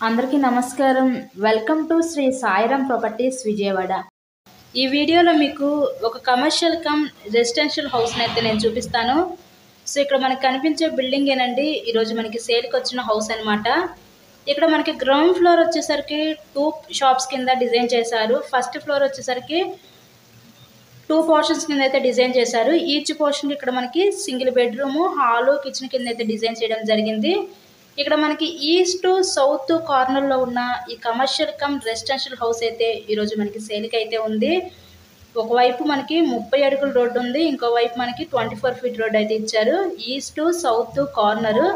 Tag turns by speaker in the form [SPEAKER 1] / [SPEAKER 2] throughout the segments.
[SPEAKER 1] అందరికీ నమస్కారం. Welcome to Sri Sairam properties Vijayawada. ఈ వీడియోలో మీకు ఒక కమర్షియల్ కమ్ రెసిడెన్షియల్ హౌస్ని అయితే నేను చూపిస్తాను. సో ఇక్కడ మనకి కనిపించే బిల్డింగ్ ఏనండి ఈరోజు మనకి సేల్కి వచ్చిన హౌస్ అనమాట. ఇక్కడ మనకి గ్రౌండ్ ఫ్లోర్ వచ్చేసరికి 2 షాప్స్ కింద డిజైన్ చేశారు. ఫస్ట్ ఫ్లోర్ వచ్చేసరికి 2 పోర్షన్స్ కింద అయితే డిజైన్ చేశారు. ఈచ్ పోర్షన్ ఇక్కడ మనకి సింగిల్ బెడ్రూమ్, హాలు, కిచెన్ కింద అయితే డిజైన్ చేయడం జరిగింది. ఇక్కడ మనకి ఈస్ట్ సౌత్ కార్నర్లో ఉన్న ఈ కమర్షియల్ కమ్ రెసిడెన్షియల్ హౌస్ అయితే ఈరోజు మనకి సేల్కి అయితే ఉంది. ఒకవైపు మనకి 30 అడుగుల రోడ్డు ఉంది, ఇంకో వైపు మనకి 24 ఫీట్ రోడ్ అయితే ఇచ్చారు. East south corner.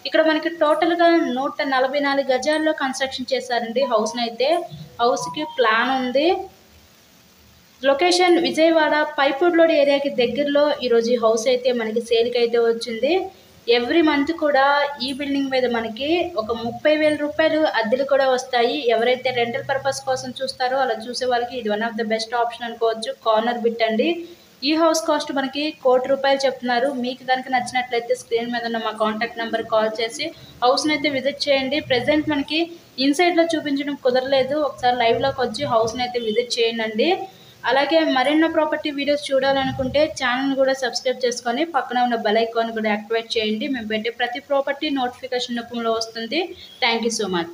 [SPEAKER 1] ఇక్కడ మనకి టోటల్గా 144 గజాల్లో కన్స్ట్రక్షన్ చేశారండి హౌస్ని అయితే. హౌస్కి ప్లాన్ ఉంది. లొకేషన్ విజయవాడ పైపూడ్ రోడ్ ఏరియాకి దగ్గరలో ఈరోజు ఈ హౌస్ అయితే మనకి సేల్కి అయితే వచ్చింది. ఎవ్రీ మంత్ కూడా ఈ బిల్డింగ్ మీద మనకి ఒక 30,000 రూపాయలు అద్దెలు కూడా వస్తాయి. ఎవరైతే రెంటల్ పర్పస్ కోసం చూస్తారో అలా చూసే వాళ్ళకి ఇది one of the best option అనుకోవచ్చు. కార్నర్ బిట్ అండి. ఈ హౌస్ కాస్ట్ మనకి ₹1,00,00,000 చెప్తున్నారు. మీకు కనుక నచ్చినట్లయితే స్క్రీన్ మీద ఉన్న మా కాంటాక్ట్ నెంబర్ కాల్ చేసి హౌస్ని అయితే విజిట్ చేయండి. ప్రెజెంట్ మనకి ఇన్సైడ్లో చూపించడం కుదరలేదు. ఒకసారి లైవ్లోకి వచ్చి హౌస్ని అయితే విజిట్ చేయండి. అలాగే మరిన్ని ప్రాపర్టీ వీడియోస్ చూడాలనుకుంటే ఛానల్ కూడా సబ్స్క్రైబ్ చేసుకొని పక్కన ఉన్న బెల్ ఐకాన్ కూడా యాక్టివేట్ చేయండి. మేము పెట్టే ప్రతి ప్రాపర్టీ నోటిఫికేషన్ రూపంలో వస్తుంది. Thank you so much.